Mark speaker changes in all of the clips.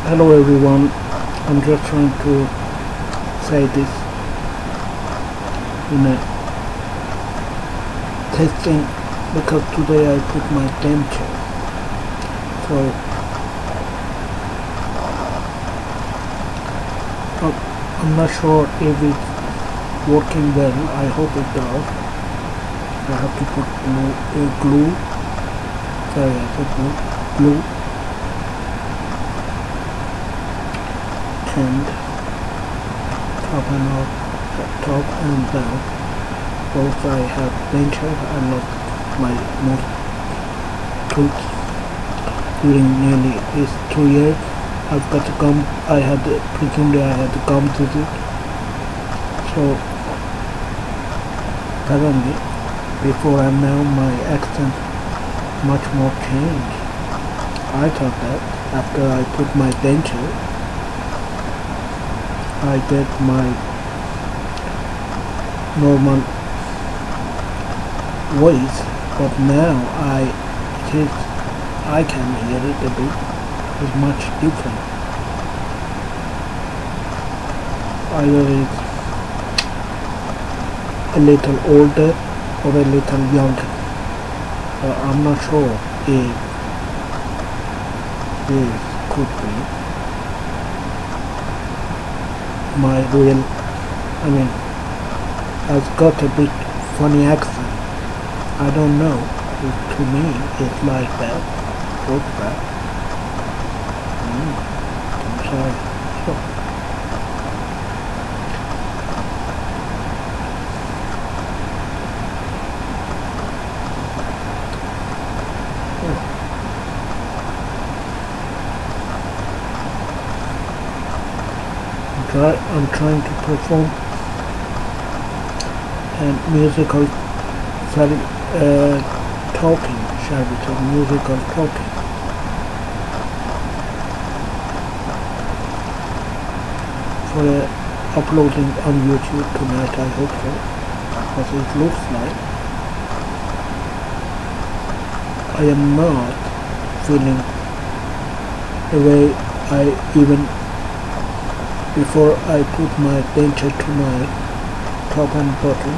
Speaker 1: Hello everyone, I'm just trying to say this in a testing because today I put my denture, so I'm not sure if it's working well. I hope it does. I have to put glue. Sorry, I said glue. And top and down. Both I have denture. I lost my most tooth during nearly these 2 years. I've got the gum. Presumably I had the gum disease. So apparently, before and now, my accent much more changed. I thought that after I put my denture, I get my normal voice, but now I can hear it a bit. It's much different. Either it's a little older or a little younger. I'm not sure if this could be my real, I've got a bit funny accent. I don't know if to me it's like that. Looks bad. I'm sorry. I'm trying to perform a musical talking service of musical talking. For uploading on YouTube tonight, I hope so, because it looks like I am not feeling the way I even before I put my denture to my top and bottom.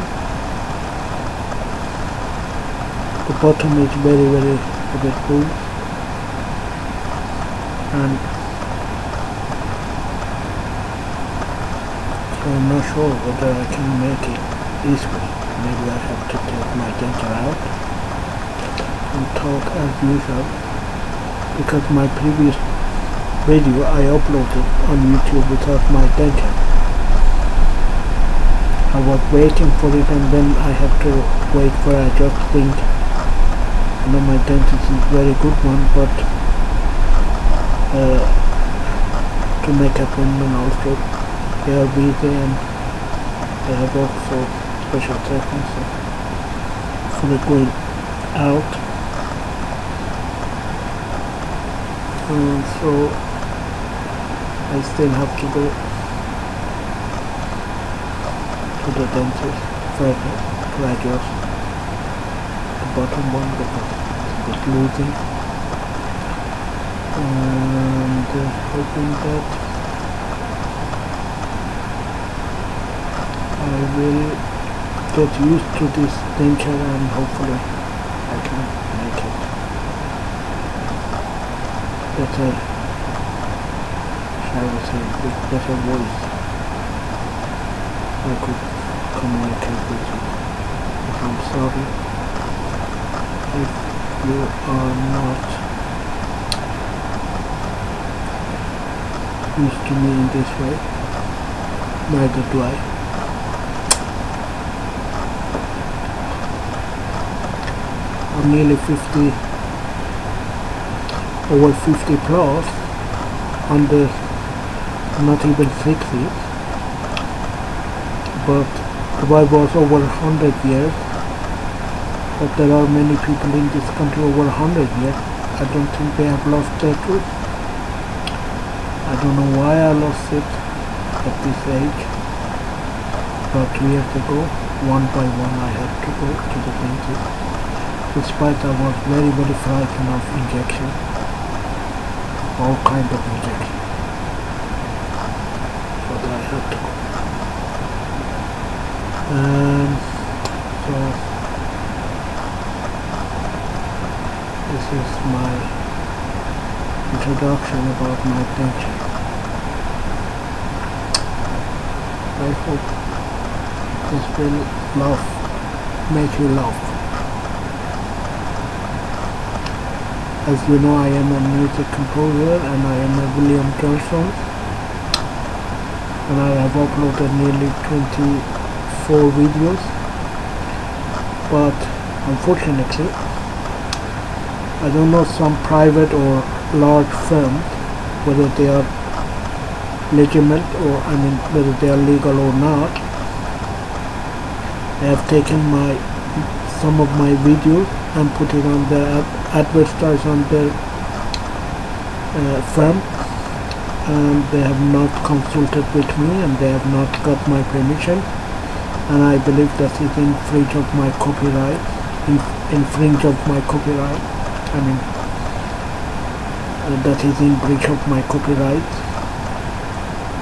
Speaker 1: The bottom is very cool, and so I'm not sure whether I can make it this way. Maybe I have to take my denture out and talk as usual, because my previous video I uploaded on YouTube without my denture. I was waiting for it, and then I had to wait for I just think, my dentist is a very good one, but to make appointment also they are busy, and they have also special treatments for the going out. So I still have to go to the dentist further to adjust the bottom one because it's a bit losing, and hoping that I will get used to this denture, and hopefully I can make it better, shall we say, with better voice. I could communicate with you. I'm sorry if you are not used to me in this way. Neither do I. I'm nearly 50, over 50 plus, under not even 60, but I was over 100 years, but there are many people in this country over 100 years. I don't think they have lost their tooth. I don't know why I lost it at this age, but 2 years ago, one by one I had to go to the dentist. Despite I was very frightened of injection, all kind of injection. but I have to go. So this is my introduction about my pension. I hope this will make you laugh. As you know, I am a music composer and I am a William Johnson, and I have uploaded nearly 24 videos, but unfortunately I don't know, some private or large firms, whether they are legitimate or whether they are legal or not, they have taken some of my videos and put it on their advertise on their firm, and they have not consulted with me and they have not got my permission, and I believe that is infringe of my copyright. That is in breach of my copyright.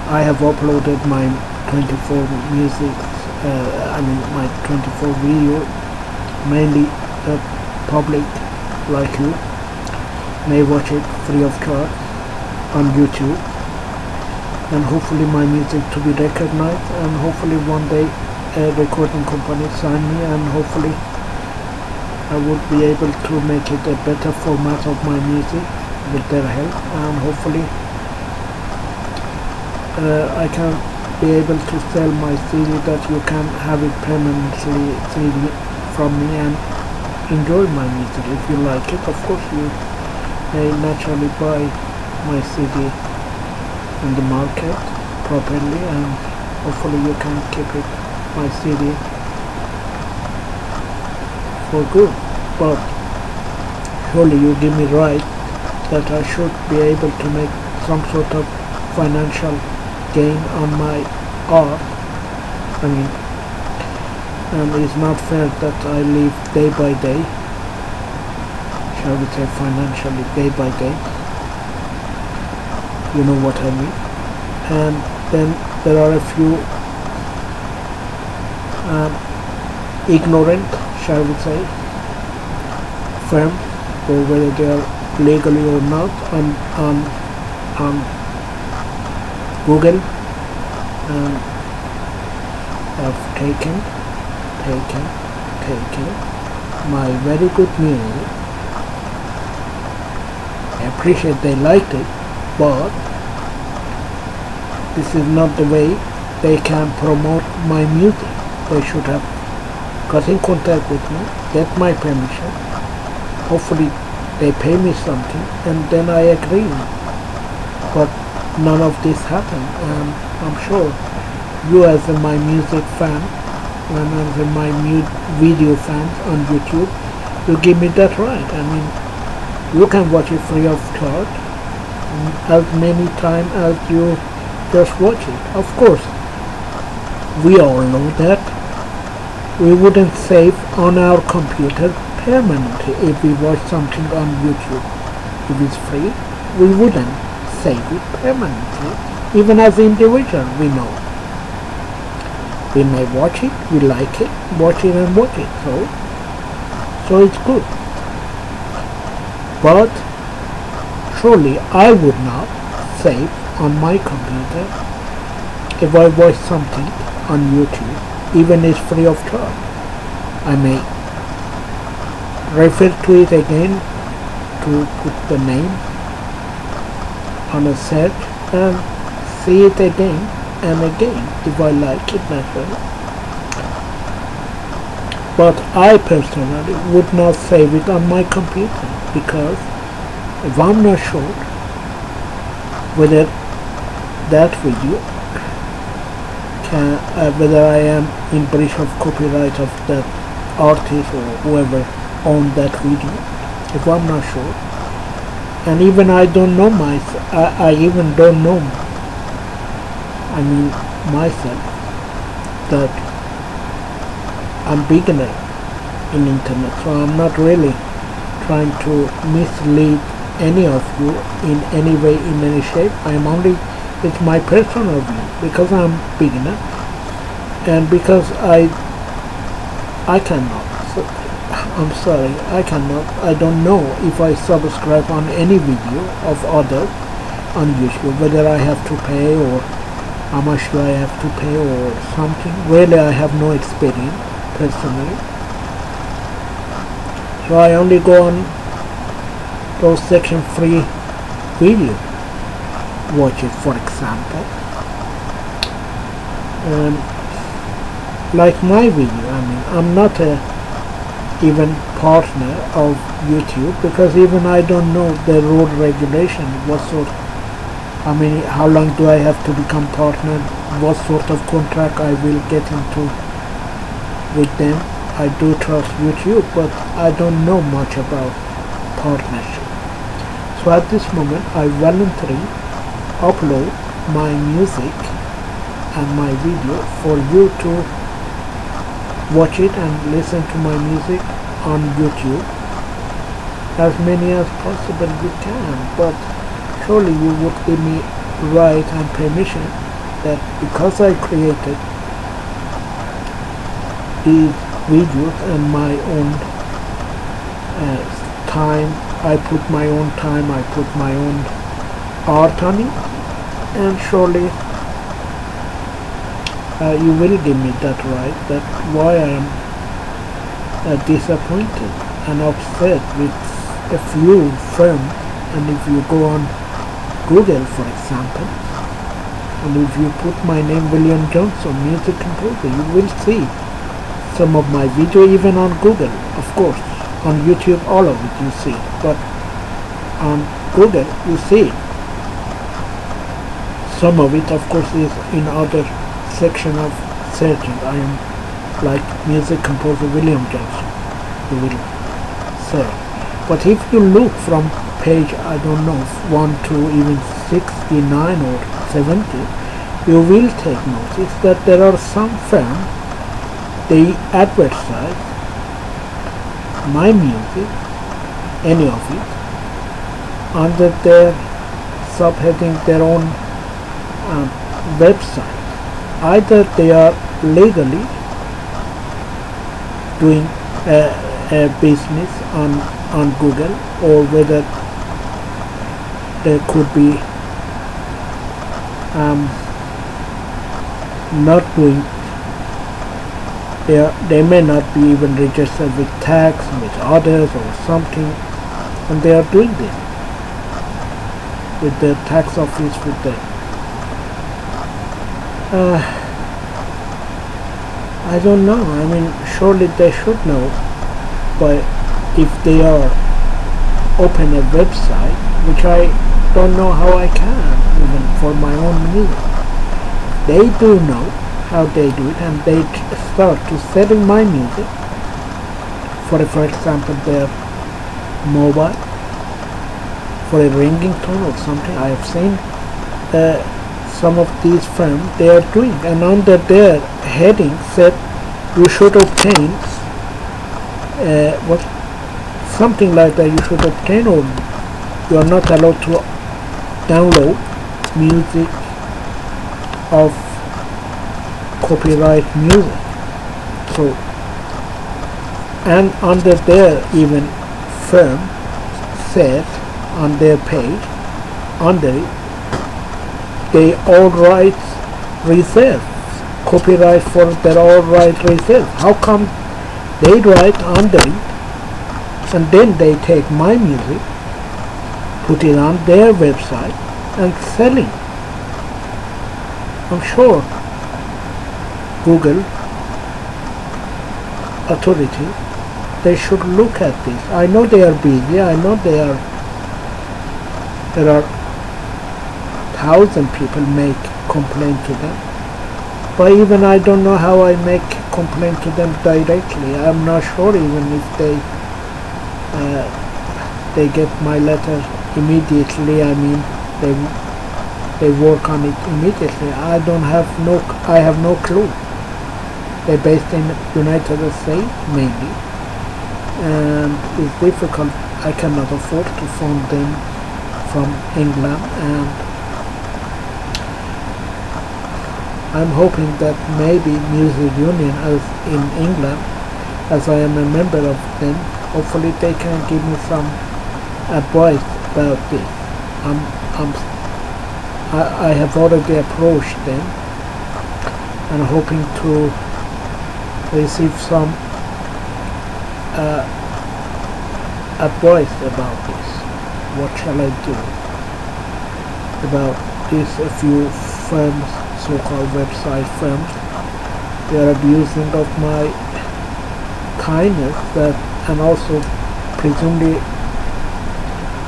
Speaker 1: I have uploaded my 24 music, my 24 video, mainly the public like you may watch it free of charge on YouTube, and hopefully my music to be recognized, and hopefully one day a recording company sign me, and hopefully I would be able to make it a better format of my music with their help, and hopefully I can be able to sell my CD that you can have it permanently CD from me and enjoy my music. If you like it, of course you may naturally buy my CD in the market properly, and hopefully you can keep it, my CD, for good. But surely you give me right that I should be able to make some sort of financial gain on my art. And it's not fair that I live day by day, shall we say financially day by day, you know what I mean. And then there are a few ignorant, shall we say, firms, or whether they are legally or not, on Google, and have taken my very good music. I appreciate they liked it, but this is not the way they can promote my music. They should have got in contact with me, get my permission, hopefully they pay me something, and then I agree. But none of this happened, and I'm sure you as my music fan and as my video fans on YouTube, you give me that right. You can watch it free of charge as many times as you just watch it. Of course, we all know that we wouldn't save on our computer permanently if we watch something on YouTube. If it's free, we wouldn't save it permanently. Even as individual, we know. We may watch it, we like it, watch it and watch it. So it's good. But surely I would not save on my computer if I watch something on YouTube, even if it's free of charge. I may refer to it again to put the name on a search and see it again and again if I like it naturally. But I personally would not save it on my computer, because if I'm not sure whether that video whether I am in breach of copyright of that artist or whoever owned that video, if I'm not sure, and even I don't know myself, I even don't know myself, that I'm beginner in internet, so I'm not really trying to mislead any of you in any way, in any shape. I am only It's my personal view, because I'm beginner, and because I cannot. So, I'm sorry, I cannot. I don't know if I subscribe on any video of others on YouTube, whether I have to pay or how much do I have to pay or something. Really, I have no experience personally. So I only go on those section 3 videos, watch it, for example. Like my video, I mean, I'm not a even partner of YouTube, because even I don't know the rule regulation, what sort, I mean, how long do I have to become partner, what sort of contract I will get into with them. I do trust YouTube, but I don't know much about partnership. So at this moment I voluntarily upload my music and my video for you to watch it and listen to my music on YouTube, as many as possible you can. But surely you would give me right and permission that because I created these videos and my own time, I put my own time, I put my own art on it, and surely you will give me that right. That's why I am disappointed and upset with a few firms. And if you go on Google, for example, and if you put my name William Johnson, music composer, you will see some of my video even on Google. Of course, on YouTube all of it you see, but on Google you see some of it. Of course, is in other section of searching. I am like music composer William Johnson, you will search. But if you look from page, I don't know, 1 to even 69 or 70, you will take notice that there are some firms, they advertise my music, any of it, under their subheading, their own website. Either they are legally doing a business on Google, or whether they could be not doing, they may not be even registered with tax, with others or something, and they are doing this with the tax office, with the I don't know. I mean, surely they should know, but if they are open a website, which I don't know how I can, even for my own music. They do know how they do it, and they start to selling my music for example their mobile, for a ringing tone or something. I have seen some of these firms, they are doing, and under their heading said you should obtain what, something like that, you should obtain, or you are not allowed to download music of copyright music. So, and under their even firm said on their page, under it, they all rights reserved, copyright for their all right reserved. How come they write under it and then they take my music, put it on their website and selling? I'm sure Google authority, they should look at this. I know they are busy, I know there are 1,000 people make complaint to them, but even I don't know how I make complaint to them directly. I'm not sure even if they get my letter immediately. I mean, they work on it immediately. I have no clue. They're based in United States mainly, and it's difficult. I cannot afford to phone them from England, and I'm hoping that maybe Music Union as in England, as I am a member of them, hopefully they can give me some advice about this. I have already approached them and hoping to receive some advice about this. What shall I do about this? A few firms, so-called website firms, they are abusing of my kindness, that, and also presumably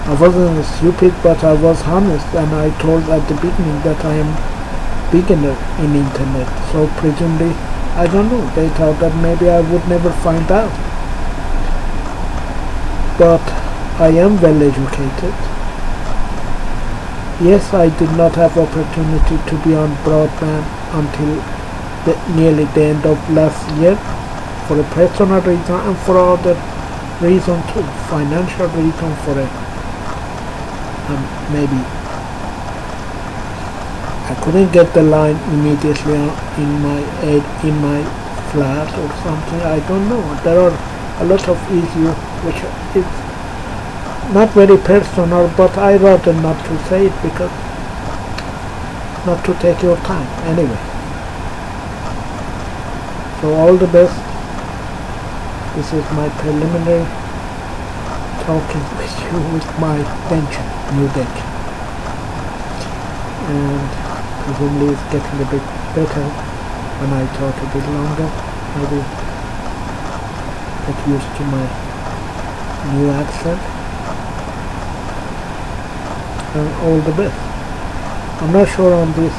Speaker 1: I wasn't stupid, but I was honest, and I told at the beginning that I am beginner in internet. So presumably, I don't know, they thought that maybe I would never find out. But I am well educated. Yes, I did not have opportunity to be on broadband until nearly the end of last year, for a personal reason and for other reason too, financial reason, for a maybe I couldn't get the line immediately in my flat or something. I don't know. There are a lot of issues which is not very personal, but I rather not to say it because not to take your time anyway. So all the best. This is my preliminary talking with you with my venture, new venture, and presumably it's getting a bit better when I talk a bit longer. Maybe get used to my new accent, and all the best. I'm not sure on this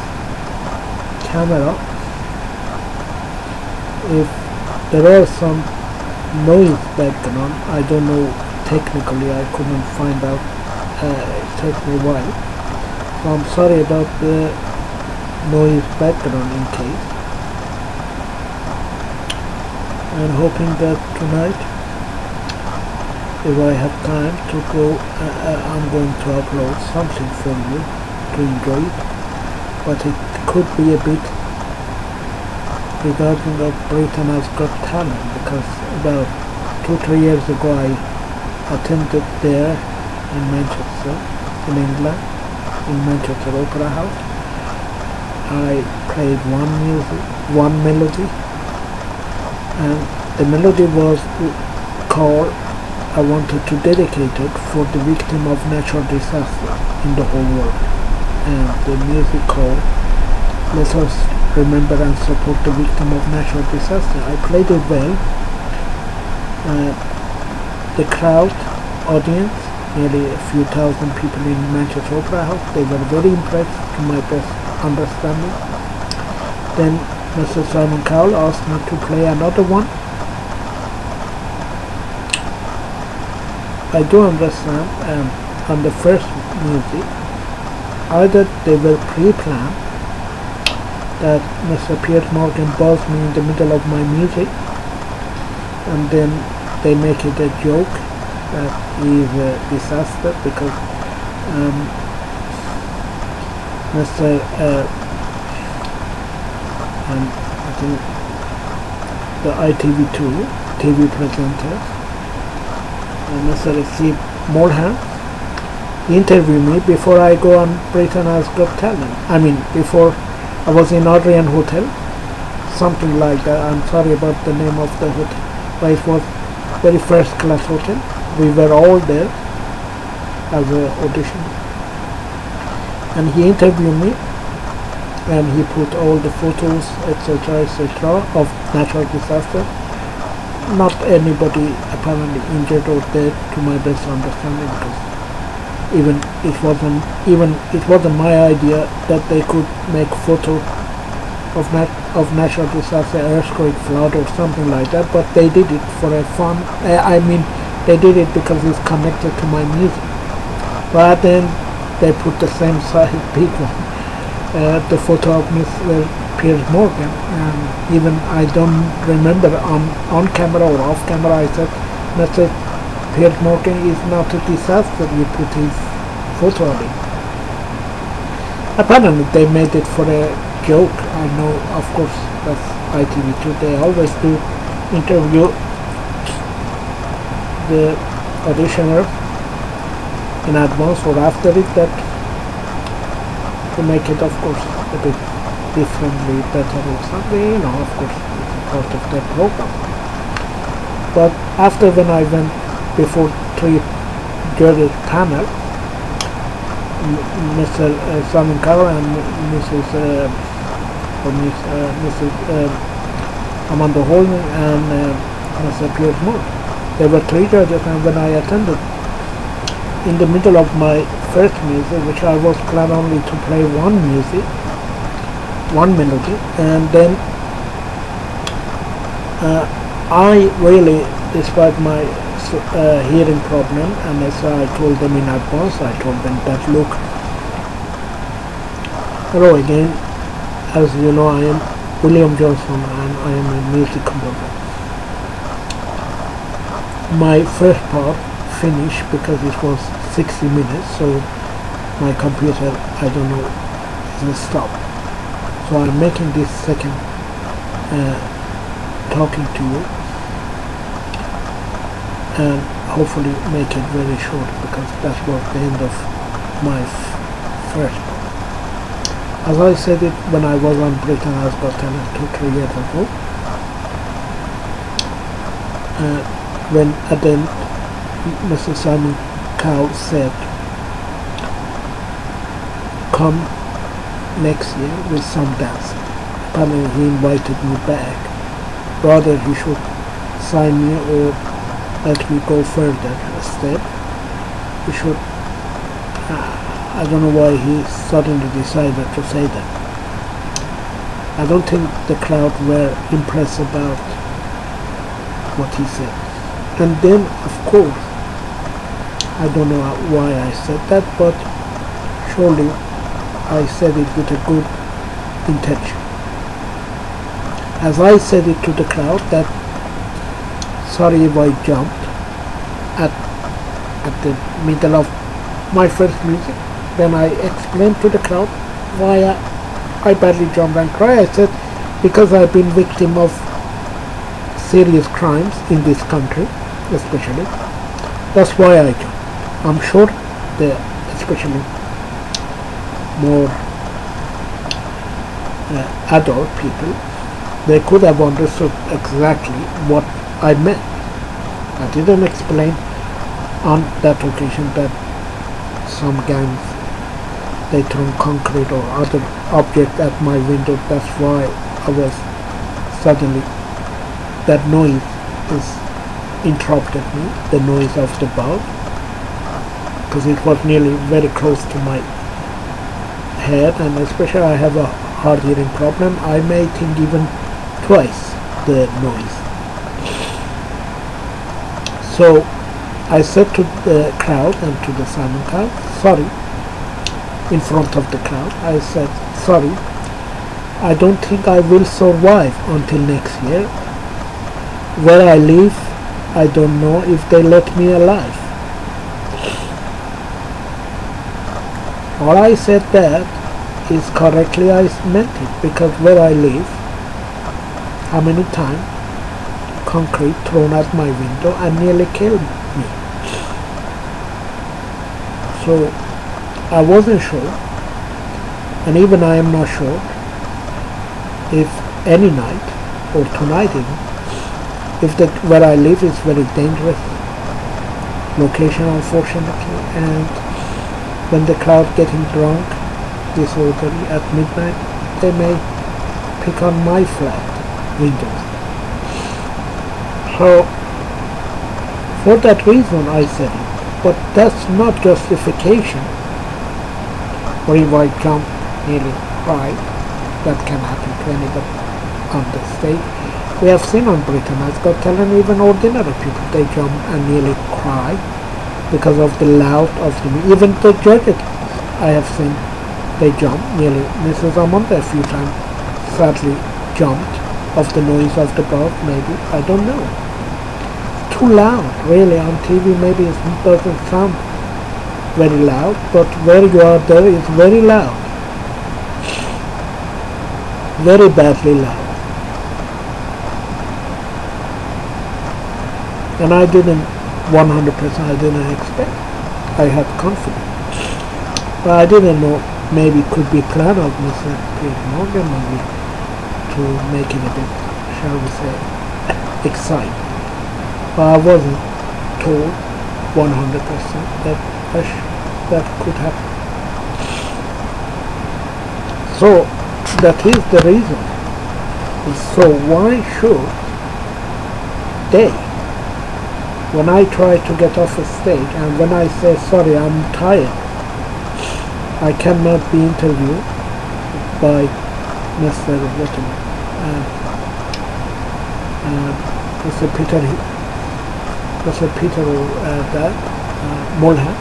Speaker 1: camera if there are some noise background. I don't know, technically I couldn't find out, it takes me a while, so I'm sorry about the noise background in case, and hoping that tonight, if I have time to go, I'm going to upload something for you to enjoy it, but it could be a bit regarding of Britain Has Got Talent, because about 2-3 years ago I attended there in Manchester, in England, in Manchester Opera House. I played one melody, and the melody was called, I wanted to dedicate it for the victim of natural disaster in the whole world, and the music called Let Us Remember and Support the Victim of Natural Disaster. I played it well. The crowd, audience, nearly a few thousand people in Manchester Opera House, they were very impressed to my best understanding. Then Mr. Simon Cowell asked me to play another one. I do understand on the first music, either they were pre-planned, that Mr. Piers Morgan buzzed me in the middle of my music, and then they make it a joke that he is a disaster because Mr. I think the ITV2 TV presenter, Mr. Steve Morhan, he interviewed me before I go on Britain Has Got Talent. I mean, before I was in Adrian Hotel, something like that. I'm sorry about the name of the hotel, but it was very first class hotel. We were all there as an audition, and he interviewed me, and he put all the photos, etc., of natural disaster. Not anybody apparently injured or dead, to my best understanding, because it wasn't my idea that they could make photo of natural disaster, earthquake, flood, or something like that. But they did it for a fun. I mean, they did it because it's connected to my music. But then they put the same size big one, the photo of Mr. Piers Morgan, and even I don't remember on camera or off camera I said, Mr. Piers Morgan is not a disaster, you put his photo of it. Apparently they made it for a joke. I know, of course, that's ITV2. They always do interview the auditioner in advance or after it, that to make it, of course, a bit differently, better or something, of course, it's part of their program. But after, when I went before 3 judges panel, Mr. Simon Cowell and Mrs. Amanda Holman and Mr. Piers Moore. There were 3 judges, and when I attended, in the middle of my first music, which I was planned only to play one melody, and then I really, despite my hearing problem, and as I told them in advance, I told them that, look, hello again, as you know, I am William Johnson and I am a music composer. My first part finished because it was 60 minutes, so my computer, I don't know, is stopped. So I'm making this second talking to you, and hopefully make it very short, because that was the end of my first part. As I said it when I was on Britain Has Got Talent 2-3 years ago, when at the end Mr. Simon Cowell said, come next year with some dancing. Apparently he invited me back. Rather he should sign me or let me go further a step. He should, I don't know why he suddenly decided to say that. I don't think the crowd were impressed about what he said. And then, of course, I don't know why I said that, but surely I said it with a good intention. As I said it to the crowd, that sorry if I jumped at the middle of my first music, then I explained to the crowd why I badly jumped and cried. I said, because I've been victim of serious crimes in this country, especially. That's why I jumped. I'm sure the especially more adult people, they could have understood exactly what I meant. I didn't explain on that occasion that some gangs, they threw concrete or other object at my window. That's why I was suddenly, that noise is interrupted me, the noise of the bulb, because it was nearly very close to my head, and especially I have a hard hearing problem. I may think even twice the noise. So I said to the crowd and to the Simon Cowell, sorry, in front of the crowd, I said, sorry, I don't think I will survive until next year. Where I live, I don't know if they let me alive. All I said that is correctly I meant it, because where I live, how many times concrete thrown at my window and nearly killed me. So I wasn't sure, and even I am not sure if any night or tonight even, if that where I live is very dangerous location, unfortunately, and when the crowd getting drunk, disorderly at midnight, they may pick on my flat windows. So for that reason I said it, but that's not justification. Or if I jump nearly right, that can happen to anybody on the stage. We have seen on Britain Has Got Talent, even ordinary people, they jump and nearly cry because of the loud of the music. Even the judges I have seen, they jump nearly. Mrs. Amanda a few times sadly jumped of the noise of the bulb, maybe, I don't know. Too loud, really. On TV maybe it doesn't sound very loud, but where you are there is very loud. very badly loud. And I didn't 100%, I didn't expect. I had confidence. But I didn't know, maybe it could be plan of Mr. Piers Morgan, maybe to make it a bit, shall we say, exciting. But I wasn't told 100% that could happen. So that is the reason. So why should they, when I try to get off a stage and when I say sorry, I'm tired, I cannot be interviewed by Mr. Mr. Peter Mulham.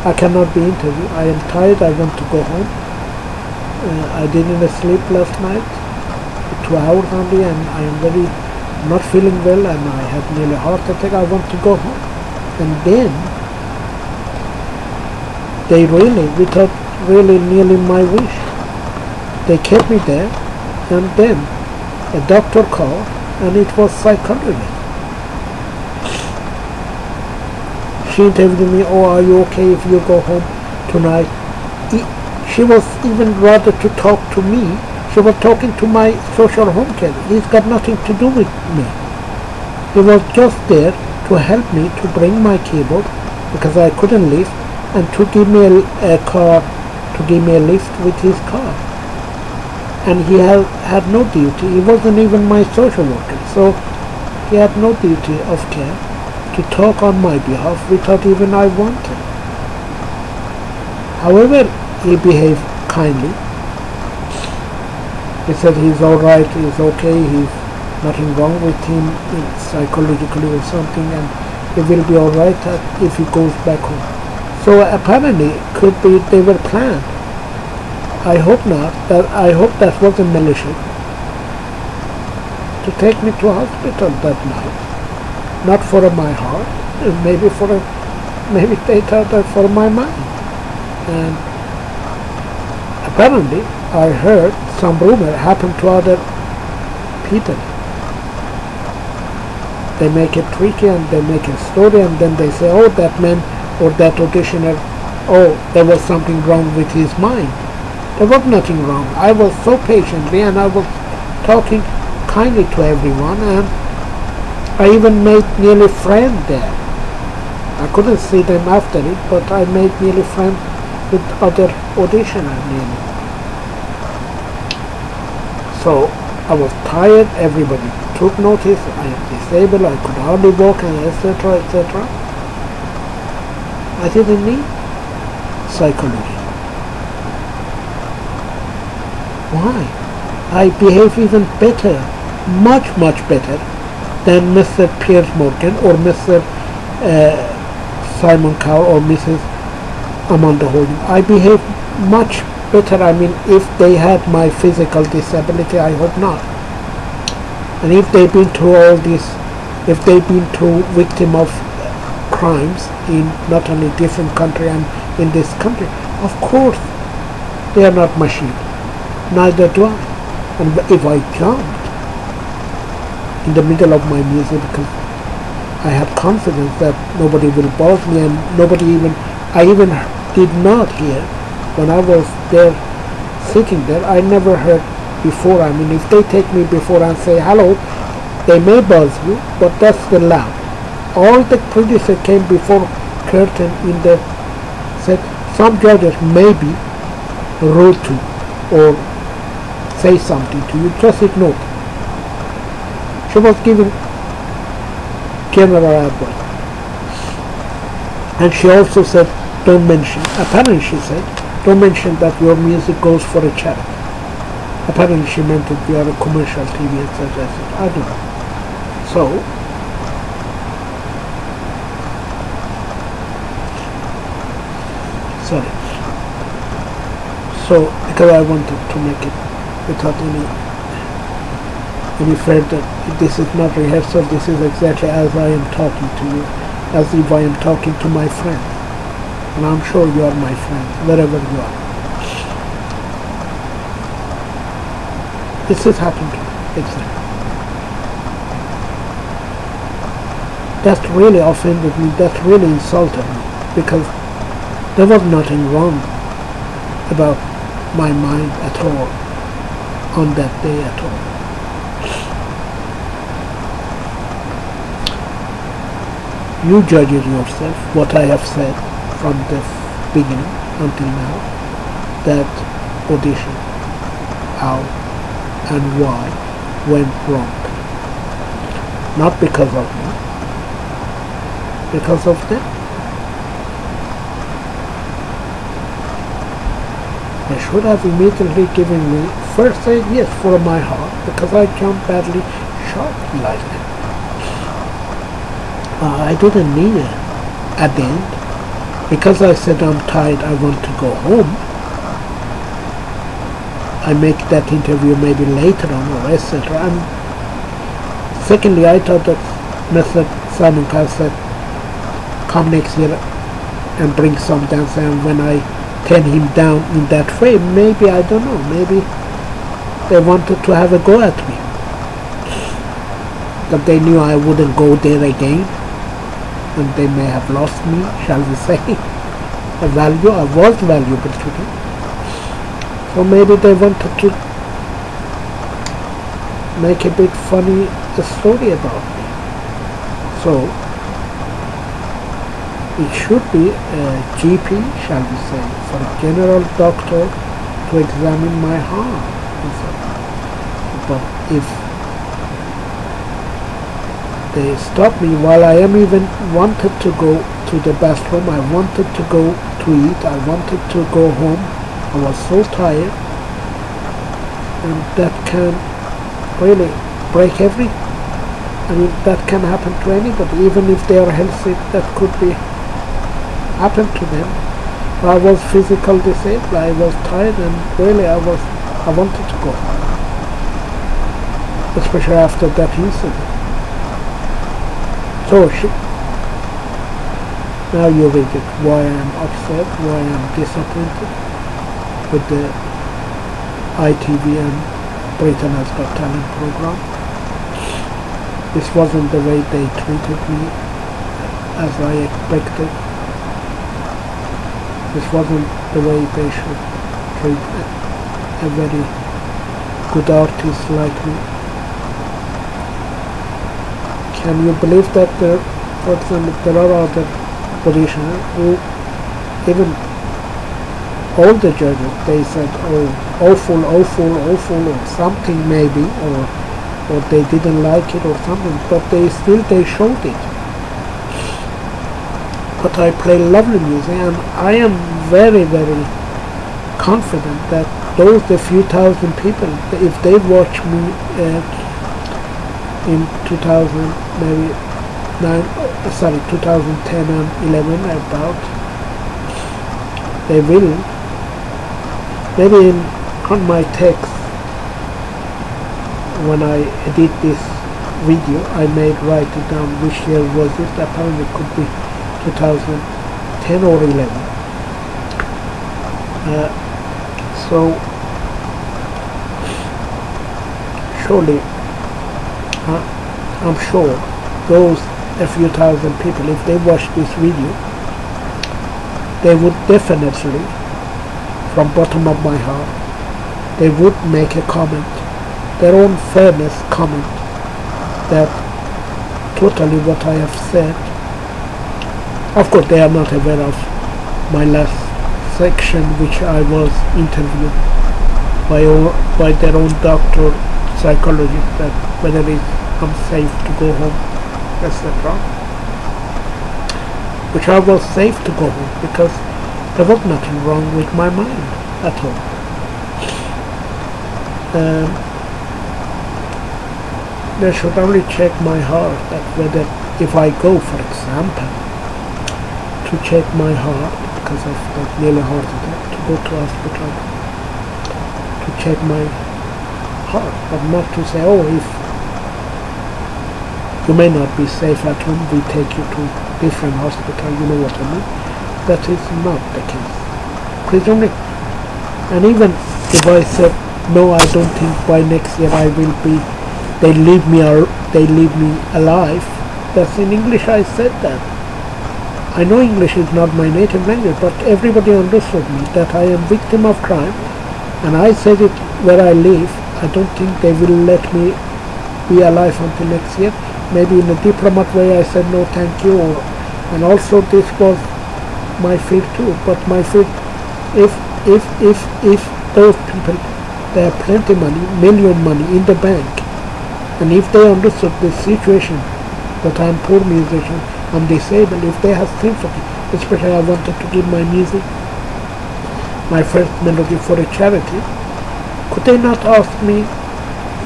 Speaker 1: I cannot be interviewed. I am tired. I want to go home. I didn't sleep last night, 2 hours only, and I am very not feeling well, and I had nearly a heart attack. I want to go home. And then they really, without really nearly my wish, they kept me there, and then a doctor called, and it was psychologist. She interviewed me, oh, are you okay if you go home tonight? She was even rather to talk to me. She was talking to my social home care. He's got nothing to do with me. He was just there to help me to bring my keyboard because I couldn't lift, and to give me a car, to give me a lift with his car. And he had no duty. He wasn't even my social worker, so he had no duty of care to talk on my behalf without even I wanted. However, he behaved kindly. He said he's alright, he's okay, he's nothing wrong with him psychologically or something, and he will be alright if he goes back home. So apparently could be they were planned. I hope not. I hope that wasn't militia to take me to hospital that night. Not for my heart, maybe maybe they thought that for my mind. And apparently I heard some rumor happened to other people. They make it tricky and they make a story, and then they say, oh, that man or that auditioner, oh, there was something wrong with his mind. There was nothing wrong. I was so patiently, and I was talking kindly to everyone, and I even made nearly friends there. I couldn't see them after it, but I made nearly friends with other auditioners nearly. So I was tired, everybody took notice, I am disabled, I could hardly walk, and etc., etc. I didn't need psychology. Why? I behave even better, much better than Mr. Piers Morgan or Mr. Simon Cowell or Mrs. Amanda Holden. I behave much better. I mean, if they had my physical disability, I hope not. And if they've been through all this, if they've been through victim of crimes in not only different country and in this country, of course they are not machine. Neither do I. And if I jumped in the middle of my music because I had confidence that nobody will bother me, and I even did not hear when I was there sitting there. I never heard before. I mean, if they take me before and say hello, they may buzz you, but that's the loud. All the producers came before curtain in the said some judges may be rude to or say something to you, just ignore it. She was giving general advice, and she also said, don't mention, apparently she said, don't mention that your music goes for a charity. Apparently she meant that we are a commercial TV, etc. I don't know. So sorry. So because I wanted to make it without any further, this is not rehearsal, this is exactly as I am talking to you, as if I am talking to my friend. And I'm sure you are my friend, wherever you are. This has happened to me, exactly. That really offended me, that really insulted me, because there was nothing wrong about my mind at all on that day at all. You judge it yourself, what I have said from the beginning until now, that audition, how and why went wrong. Not because of me, because of them. They should have immediately given me first aid, yes, for my heart, because I jumped badly shot like that. I didn't need it at the end, because I said I'm tired, I want to go home. I make that interview maybe later on or etc. And secondly, I thought that Mr. Simon Cowell said, come next year and bring some dance, and when I turn him down in that way, maybe, I don't know, maybe they wanted to have a go at me. But they knew I wouldn't go there again, and they may have lost me, shall we say, a value. I was valuable to them. So maybe they wanted to make a bit funny story about me. So it should be a GP, shall we say, for a general doctor to examine my heart. But if they stop me while I am even wanted to go to the bathroom, I wanted to go to eat, I wanted to go home, I was so tired, and that can really break everything. I mean, that can happen to anybody, even if they are healthy, that could be happen to them. I was physically disabled, I was tired, and really I wanted to go, especially after that incident. So now you read it, why I am upset, why I am disappointed with the ITV and Britain Has Got Talent program. This wasn't the way they treated me as I expected. This wasn't the way they should treat a very good artist like me. Can you believe that there, for example, there are other auditioners who, even all the judges, they said, oh, awful, awful, awful, or something maybe, or they didn't like it or something, but they showed it. But I play lovely music, and I am very, very confident that the few thousand people, if they watch me in 2010 and 11 about, they will, maybe on my text, when I edit this video, I may write it down which year was it. Apparently it could be 2010 or 11. So surely, I'm sure a few thousand people, if they watch this video, they would definitely, from bottom of my heart, they would make a comment, their own fairness comment, that totally what I have said. Of course, they are not aware of my last section, which I was interviewed by their own doctor, psychologist, that whether I'm safe to go home, etc. Which I was safe to go home, because there was nothing wrong with my mind at all. They should only check my heart, that whether, if I go, for example, to check my heart because of that nearly heart attack, to go to hospital to check my heart, but not to say, oh, if you may not be safe at home, we take you to different hospital, you know what I mean? That is not the case. Please only, and even if I said no, I don't think by next year I will be, they leave me alive. That's in English I said that. I know English is not my native language, but everybody understood me that I am victim of crime, and I said it where I live. I don't think they will let me be alive until next year. Maybe in a diplomat way I said no thank you, and also this was my fear too. But my fear, if those people, they have plenty money, million money in the bank, and if they understood the situation that I'm poor musician, I'm disabled, if they have sympathy, especially I wanted to give my music, my first melody for a charity, could they not ask me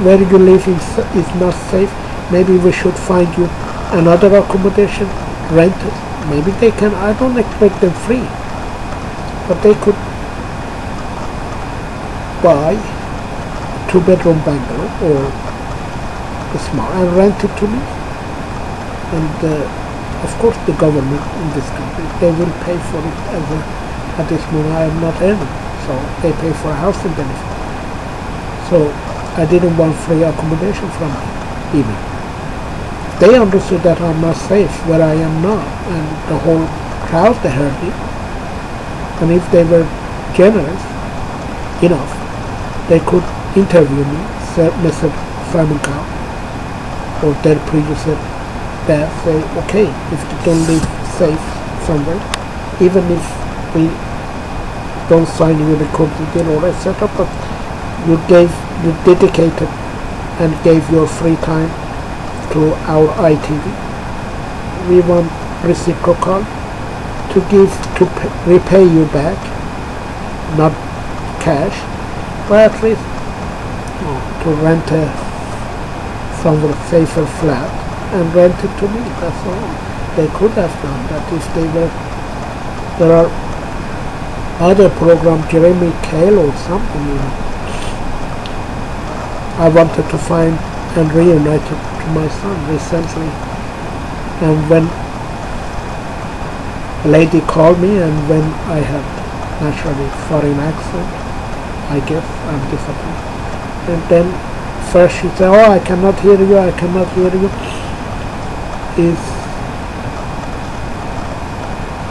Speaker 1: where you live is not safe, maybe we should find you another accommodation, rent it. Maybe they can, I don't expect them free, but they could buy 2-bedroom bungalow or a small and rent it to me. And of course the government in this country, they will pay for it at this moment I am not earning, so they pay for housing benefit. So I didn't want free accommodation from them even. They understood that I'm not safe where I am now, and the whole crowd, they heard it. And if they were generous enough, they could interview me, Mr. Simon Cow, or their producer there, say, okay, if you don't live safe somewhere, even if we don't sign you a recording deal or etc., but you dedicated and gave your free time to our ITV. We want reciprocal to repay you back, not cash, but at least to rent a somewhat safer flat and rent it to me. That's all. They could have done that if they were. There are other programs, Jeremy Kale or something, you know. I wanted to find and reunite it to my son recently, and when a lady called me, and when I had naturally foreign accent, I guess I'm disappointed. And then first she said, oh, I cannot hear you, I cannot hear you.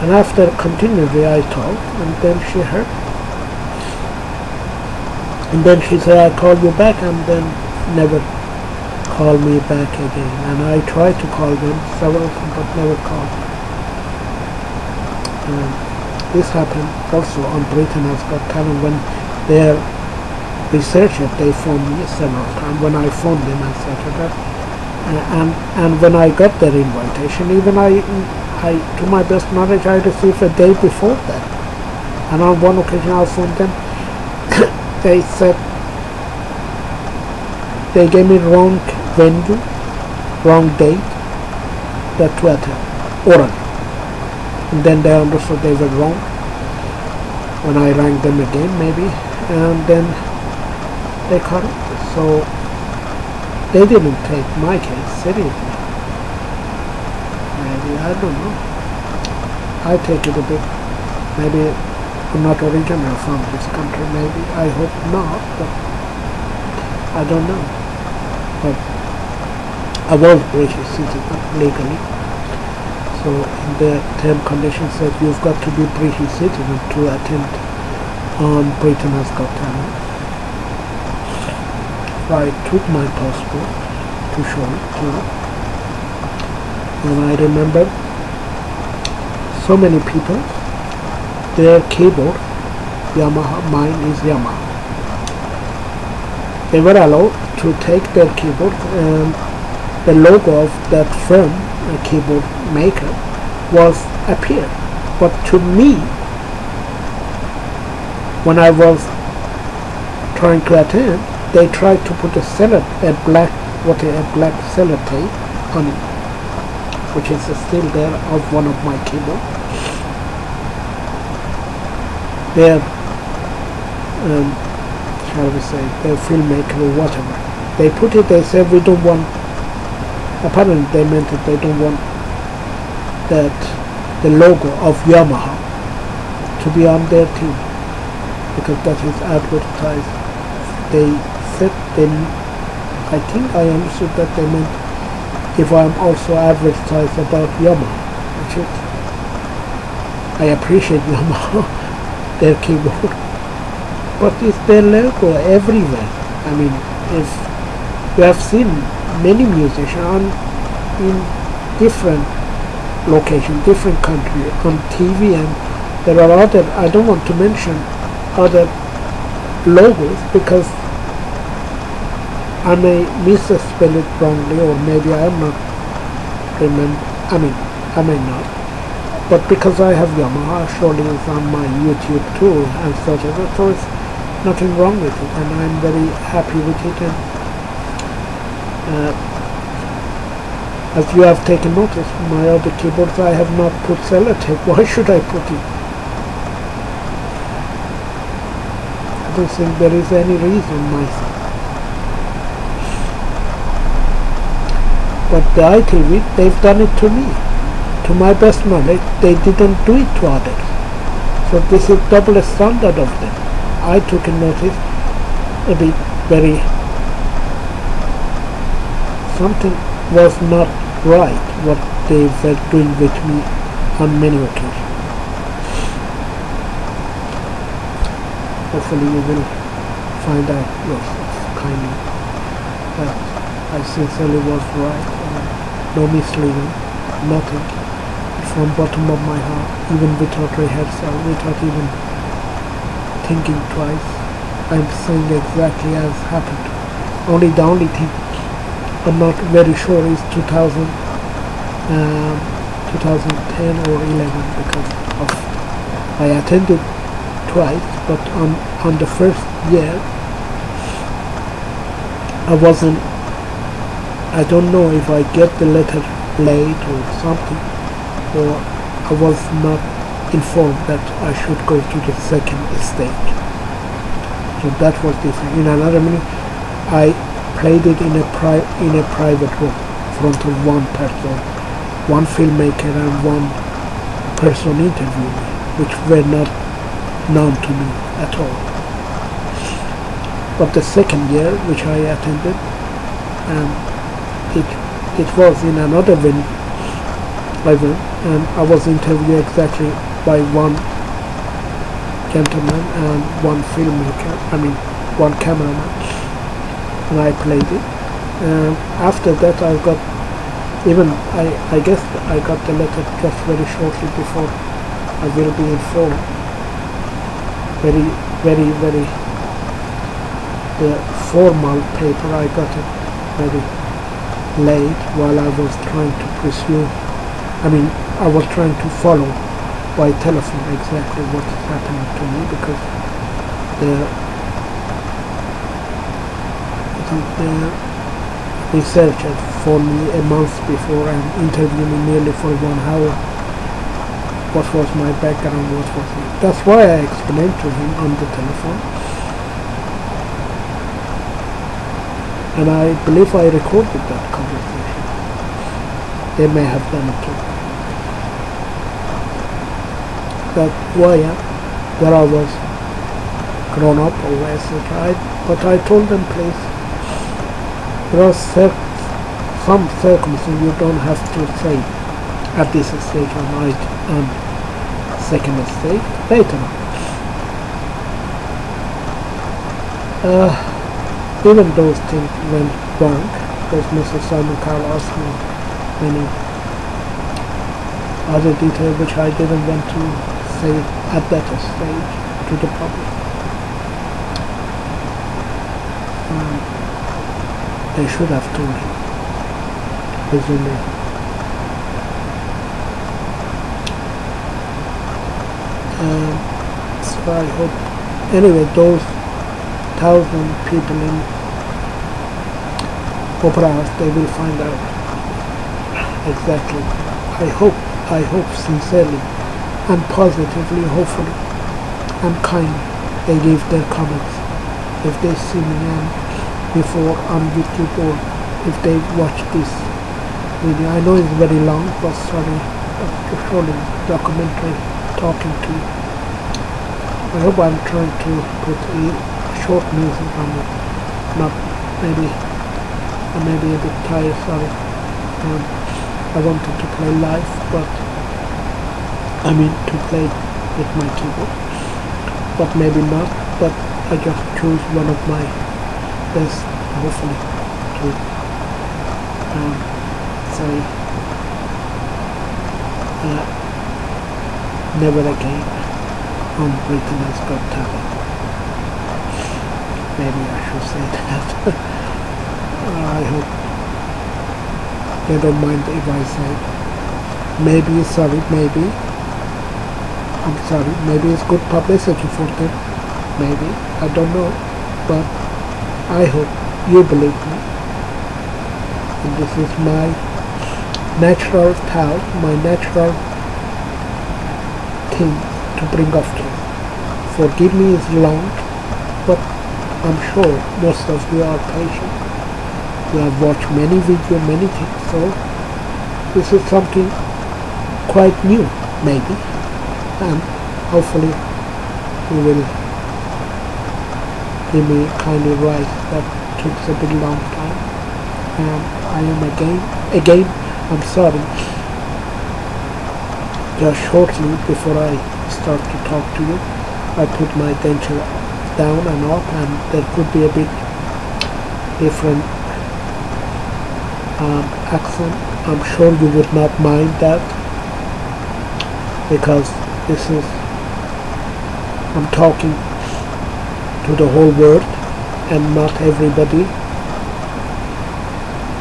Speaker 1: And after continually I talked, and then she heard. And then she said, I call you back, and then never call me back again. And I tried to call them several times, but never called. This happened also on Britain Has Got Talent when their researcher, they phoned me several times when I phoned them and said that. And when I got their invitation, even I, to my best knowledge, I received a day before that. And on one occasion I phoned them. They said they gave me wrong venue, wrong date, that to attend, orally. And then they understood they were wrong when I rang them again, maybe, and then they corrected. So they didn't take my case seriously. Maybe, I don't know. I take it a bit, maybe I'm not original from this country, maybe, I hope not, but I don't know. But I was British citizen legally, so in the term conditions said you've got to be British citizen to attend on Britain Has Got Talent. So I took my passport to show it to them, and I remember so many people, their keyboard, Yamaha, mine is Yamaha. They were allowed to take their keyboard, and the logo of that firm, a keyboard maker, was appeared. But to me, when I was trying to attend, they tried to put a black sellotape on it, which is still there of one of my keyboards. Their shall we say, their filmmaker or whatever, they put it, they said we don't want, apparently they meant it, they don't want that the logo of Yamaha to be on their team, because that is advertised they said then I think I understood that they meant if I'm also advertised about Yamaha, which is I appreciate Yamaha, their keyboard, but it's their logo everywhere. I mean, if you have seen many musicians in different locations, different countries on TV, and there are other, I don't want to mention other logos because I may misspell it wrongly, or maybe I am not I may not, but because I have Yamaha, surely it's on my YouTube too and such as that, so it's nothing wrong with it, and I'm very happy with it. And as you have taken notice, my other keyboards I have not put sellotape. Why should I put it? I don't think there is any reason myself. But the ITV, they've done it to me. To my best knowledge, they didn't do it to others. So this is double standard of them. I took a notice, a bit very, something was not right what they were doing with me on many occasions. Hopefully you will find out yourself kindly that I sincerely was right, no misleading, nothing, from bottom of my heart, even without rehearsal, without even thinking twice. I'm saying exactly as happened. The only thing I'm not very sure is 2010 or 11 because of I attended twice, but on the first year I don't know if I get the letter late or something, or I was not informed that I should go to the second stage. So that was different. In another minute, I played it in a private room, in front of one person, one filmmaker and one person interviewing me, which were not known to me at all. But the second year, which I attended, it was in another venue, and I was interviewed exactly by one gentleman and one filmmaker, one cameraman, and I played it. And after that I got, I guess I got the letter just very shortly before I will be informed. Very the formal paper, I got it very late while I was trying to pursue, I was trying to follow by telephone exactly what is happening to me, because the researcher phoned me a month before and interviewed me nearly for 1 hour. What was my background, what was it. That's why I explained to him on the telephone. And I believe I recorded that conversation. They may have done it too. That where I was grown up or etc. But I told them, please, there are some circumstances you don't have to say at this stage on second stage, later on. Even those things went wrong, because Mr. Simon Cowell asked me many other details which I didn't want to say at that stage to the public. They should have told him, presumably. So I hope, anyway, those 1,000 people in Opera House, they will find out exactly. I hope sincerely and positively, hopefully, and kindly, they give their comments if they see me before on YouTube, or if they watch this video. I know it's very long, but sorry, surely documentary talking to you. I hope I'm trying to put a short music on it. not maybe, I may be a bit tired, sorry. I wanted to play live, but I mean to play with my keyboard, but maybe not, but I just choose one of my best, hopefully, to say never again on Britain's Got Talent. Maybe I should say that. I hope they don't mind if I say maybe, sorry, maybe. I'm sorry, maybe it's good publicity for them. Maybe, I don't know. But I hope you believe me. And this is my natural talent, my natural thing to bring up to you. Forgive me, it's long, but I'm sure most of you are patient. You have watched many videos, many things, so this is something quite new, maybe, and hopefully you will give me kindly right that took a bit long time. And I am again, I'm sorry, just shortly before I start to talk to you, I put my denture down and up, and there could be a bit different accent. I'm sure you would not mind that, because this is, I'm talking to the whole world, and not everybody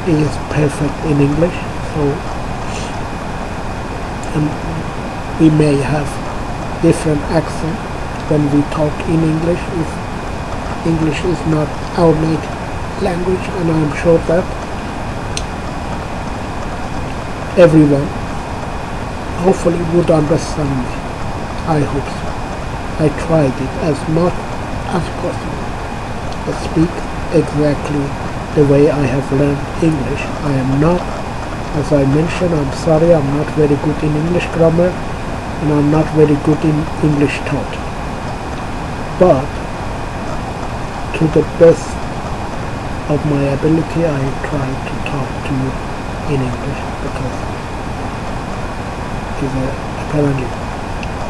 Speaker 1: is perfect in English, so and we may have different accent when we talk in English if English is not our native language, and I'm sure that everyone hopefully would understand me. I hope so. I tried it as much as possible. I speak exactly the way I have learned English. I am not, as I mentioned, I'm sorry, I'm not very good in English grammar, and I'm not very good in English thought. But to the best of my ability, I try to talk to you in English, because it's apparently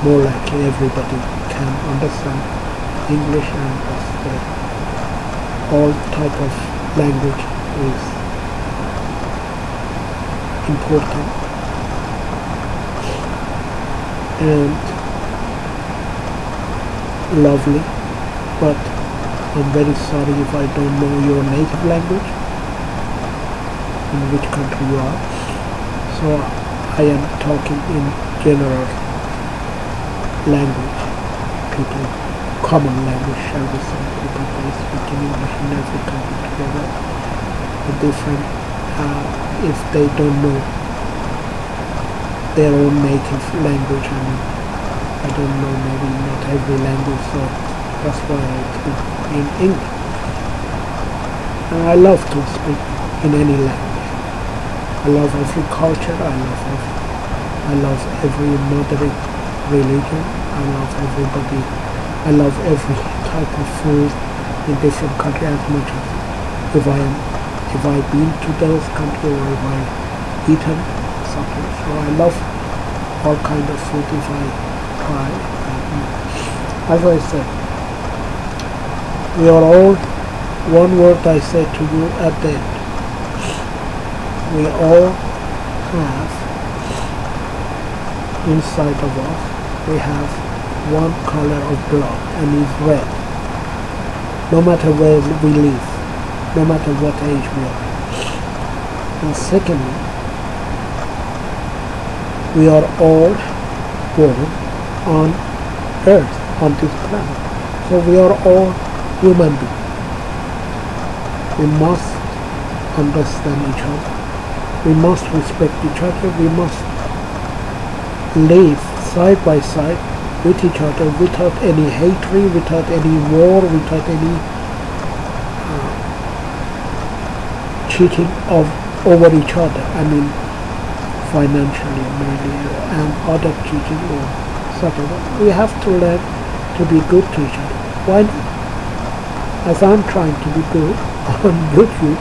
Speaker 1: more likely everybody can understand English, and all type of language is important. And lovely, but I'm very sorry if I don't know your native language, in which country you are. So I am talking in general language, people, common language, shall we say, people who speak in English in every country together, the different, if they don't know their own native language, and I don't know, maybe not every language, so that's why I speak in English. And I love to speak in any language. I love every culture, I love every modern religion, I love everybody, I love every type of food in different countries as much as if I've been to those countries, or if I've eaten something. So I love all kind of food if I try. As I said, we are all, one word I say to you at the end, we all have inside of us, we have one color of blood, and it's red. No matter where we live, no matter what age we are. And secondly, we are all born on earth, on this planet. So we are all human beings. We must understand each other. We must respect each other. We must live side by side with each other without any hatred, without any war, without any cheating over each other. I mean, financially, mainly, and other cheating or something. We have to learn to be good to each other. Why not? As I'm trying to be good, on YouTube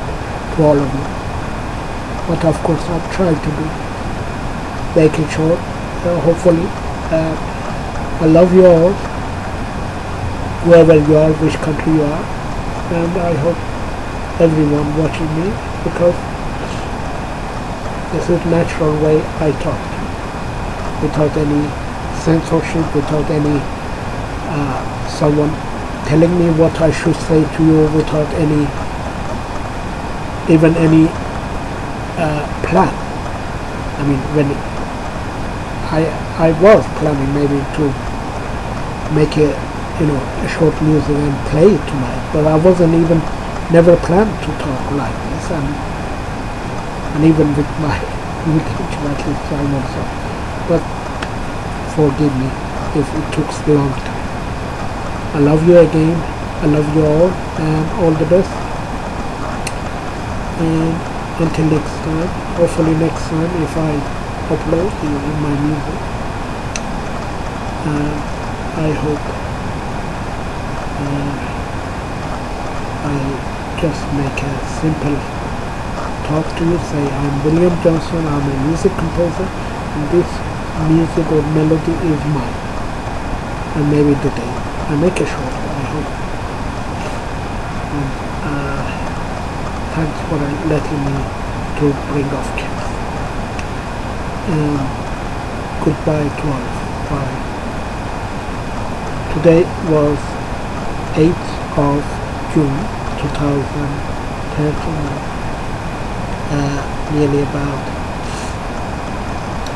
Speaker 1: to all of you. But of course I've tried to be making sure, hopefully, I love you all, wherever you are, which country you are, and I hope everyone watching me, because this is natural way I talk to you, without any censorship, without any someone telling me what I should say to you, without any even any plan. I mean, when I was planning maybe to make a short music and play it tonight, but I wasn't even never planned to talk like this, and even with my at least I know so. But forgive me if it took a long time. I love you again. I love you all, and all the best. And until next time, hopefully next time if I upload my music, I hope I just make a simple talk to you, say I'm William Johnson, I'm a music composer, and this music or melody is mine, and maybe the day I make a short, I hope. And thanks for letting me to bring off kids. Goodbye to all. Bye. Today was 8th of June 2013, nearly about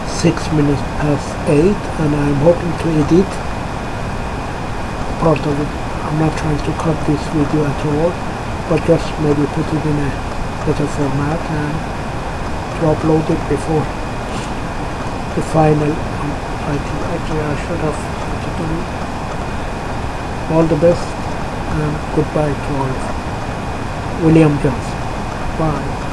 Speaker 1: 6 minutes past 8, and I'm hoping to edit part of it. I'm not trying to cut this video at all, but just maybe put it in a better format and to upload it before the final. I think actually I should have put it in. All the best and goodbye to all. William Johnson. Bye.